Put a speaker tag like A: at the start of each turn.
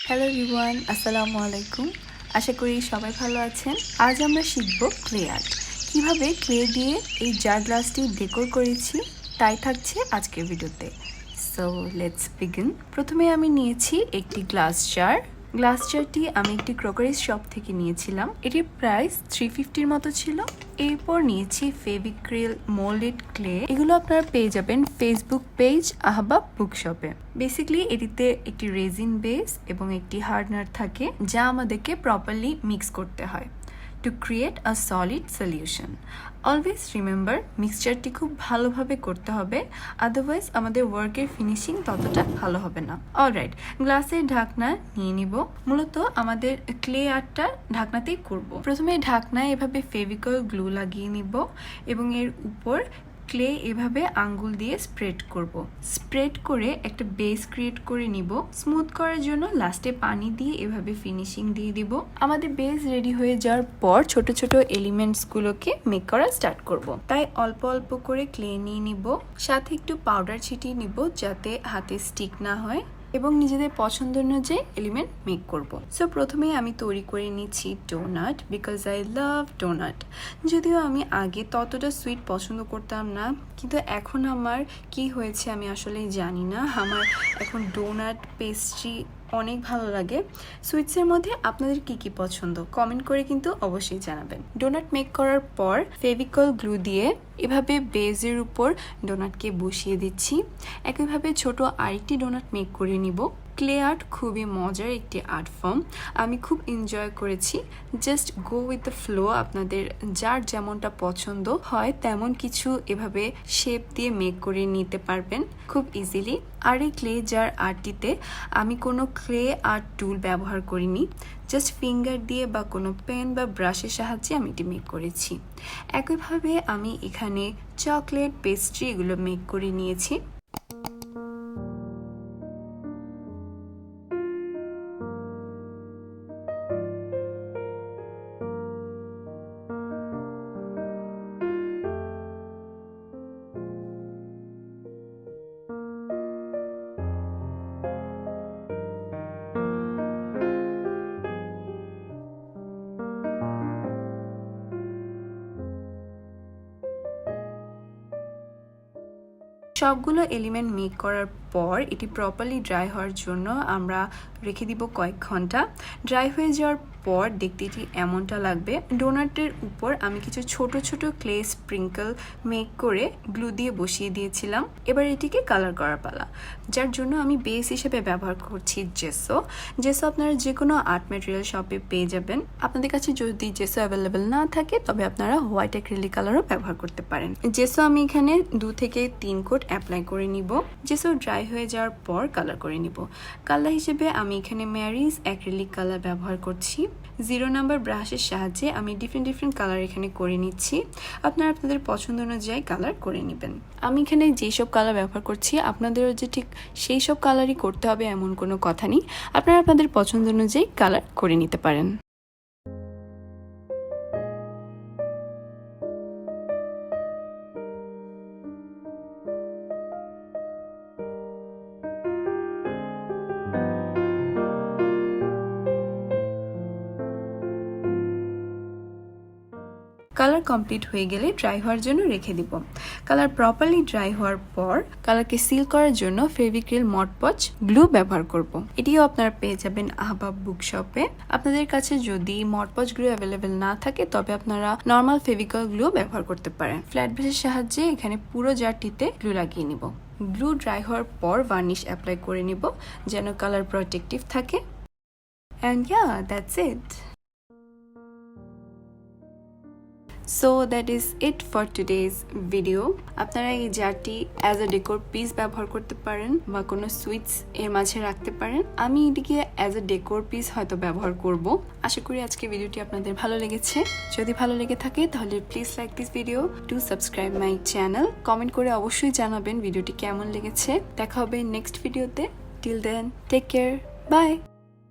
A: Hello everyone, আসসালামুআলাইকুম। আশা করি সবাই ভালো আছেন। আজ আমরা শিখব ক্লে আর্ট, কীভাবে ক্লে দিয়ে এই জার গ্লাসটি ডেকোর করেছি তাই থাকছে আজকের ভিডিওতে। So let's begin. প্রথমে আমি নিয়েছি একটি গ্লাস জারটি আমি একটি ক্রকারিজ শপ থেকে নিয়েছিলাম। এটির প্রাইস 350 মতো ছিল। এরপর নিয়েছি ফেভিক্রিল, মোল্ডেড ক্লে। এগুলো আপনারা পেয়ে যাবেন ফেসবুক পেজ আহবাব বুকশপে। বেসিক্যালি এটিতে একটি রেজিন বেস এবং একটি হার্ডনার থাকে যা আমাদেরকে প্রপারলি মিক্স করতে হয় to create a solid solution. Always remember মিক্সচারটি খুব ভালোভাবে করতে হবে, আদারওয়াইজ আমাদের ওয়ার্কের ফিনিশিং ততটা ভালো হবে না। অলরাইট, গ্লাসের ঢাকনা নিয়ে নিব। মূলত আমাদের ক্লে আর্টটা ঢাকনাতেই করব। প্রথমে ঢাকনায় এভাবে ফেভিকল গ্লু লাগিয়ে নিব এবং এর উপর ক্লে এভাবে আঙ্গুল দিয়ে স্প্রেড করে একটা বেস ক্রিয়েট করে নিব। স্মুথ করার জন্য লাস্টে পানি দিয়ে এভাবে ফিনিশিং দিয়ে দিব। আমাদের বেস রেডি হয়ে যাওয়ার পর ছোট ছোট এলিমেন্টসগুলোকে মেক করা স্টার্ট করব। তাই অল্প অল্প করে ক্লে নিয়ে নিব, সাথে একটু পাউডার ছিটিয়ে নিব যাতে হাতে স্টিক না হয় এবং নিজেদের পছন্দ অনুযায়ী এলিমেন্ট মেক করব। সো প্রথমেই আমি তৈরি করে নিচ্ছি donut, because I love donut. যদিও আমি আগে ততটা সুইট পছন্দ করতাম না, কিন্তু এখন আমার কি হয়েছে আমি আসলে জানি না, আমার এখন ডোনাট পেস্ট্রি অনেক ভালো লাগে। সুইটসের মধ্যে আপনাদের কি কি পছন্দ কমেন্ট করে কিন্তু অবশ্যই জানাবেন। ডোনাট মেক করার পর ফেভিকল গ্লু দিয়ে এভাবে বেজের উপর ডোনাটকে বসিয়ে দিচ্ছি। একইভাবে ছোট আরেকটি ডোনাট মেক করে নিব। ক্লে আর্ট খুবই মজার একটি আর্ট ফর্ম, আমি খুব এনজয় করেছি। Just go with the flow, আপনাদের যার যেমনটা পছন্দ হয় তেমন কিছু এভাবে শেপ দিয়ে মেক করে নিতে পারবেন খুব ইজিলি। আর এই ক্লে জার আর্টটিতে আমি কোনো ক্লে আর্ট টুল ব্যবহার করিনি, জাস্ট ফিঙ্গার দিয়ে বা কোনো পেন বা ব্রাশের সাহায্যে আমি এটি মেক করেছি। একইভাবে আমি এখানে চকলেট পেস্ট্রি এগুলো মেক করে নিয়েছি। সবগুলো এলিমেন্ট মেক করার পর এটি প্রপারলি ড্রাই হওয়ার জন্য আমরা রেখে দিব কয়েক ঘন্টা। ড্রাই হয়ে যাওয়ার পর দেখতে এটি এমনটা লাগবে। ডোনাটের উপর আমি কিছু ছোট ছোট ক্লে স্প্রিঙ্কল মেক করে গ্লু দিয়ে বসিয়ে দিয়েছিলাম। এবার এটিকে কালার করার পালা, যার জন্য আমি বেস হিসেবে ব্যবহার করছি জেসো। আপনারা যে কোনো আর্ট ম্যাটেরিয়াল শপে পেয়ে যাবেন। আপনাদের কাছে যদি জেসো অ্যাভেলেবেল না থাকে তবে আপনারা হোয়াইট অ্যাক্রিলিক কালারও ব্যবহার করতে পারেন। জেসো আমি এখানে 2 থেকে 3 কোট অ্যাপ্লাই করে নিব। জেসো ড্রাই হয়ে যাওয়ার পর কালার করে নিব। কালার হিসেবে আমি এখানে ম্যারিজ অ্যাক্রিলিক কালার ব্যবহার করছি। 0 নাম্বার ব্রাশের সাহায্যে আমি ডিফারেন্ট কালার এখানে করে নিচ্ছি। আপনারা আপনাদের পছন্দ অনুযায়ী কালার করে নেবেন। আমি এখানে যেসব কালার ব্যবহার করছি আপনাদেরও যে ঠিক সেই সব কালারই করতে হবে এমন কোনো কথা নেই, আপনারা আপনাদের পছন্দ অনুযায়ী কালার করে নিতে পারেন। কালার কমপ্লিট হয়ে গেলে ড্রাই হওয়ার জন্য রেখে দিব। কালার প্রপারলি ড্রাই হওয়ার পর কালারকে সিল করার জন্য ফেভিক্রিল মডপচ গ্লু ব্যবহার করব। এটিও আপনারা পেয়ে যাবেন আহবাব বুকশপে। আপনাদের কাছে যদি মডপচ গ্লু অ্যাভেলেবেল না থাকে তবে আপনারা নর্মাল ফেভিকল গ্লু ব্যবহার করতে পারেন। ফ্ল্যাট ব্রাশের সাহায্যে এখানে পুরো জারটিতে গ্লু লাগিয়ে নিব। গ্লু ড্রাই হওয়ার পর ভার্নিশ অ্যাপ্লাই করে নিব যেন কালার প্রটেক্টিভ থাকে। And yeah, that's it. So that is it for today's video. আপনারা এই জারটি অ্যাজ আ ডেকোর পিস ব্যবহার করতে পারেন বা কোনো সুইটস এর মাঝে রাখতে পারেন। আমি এটিকে অ্যাজ আ ডেকোর পিস হয়তো ব্যবহার করব। আশা করি আজকে ভিডিওটি আপনাদের ভালো লেগেছে। যদি ভালো লেগে থাকে তাহলে please like this video, to subscribe my channel. Comment করে অবশ্যই জানাবেন ভিডিওটি কেমন লেগেছে। দেখা হবে নেক্সট ভিডিওতে। Till then, take care, by.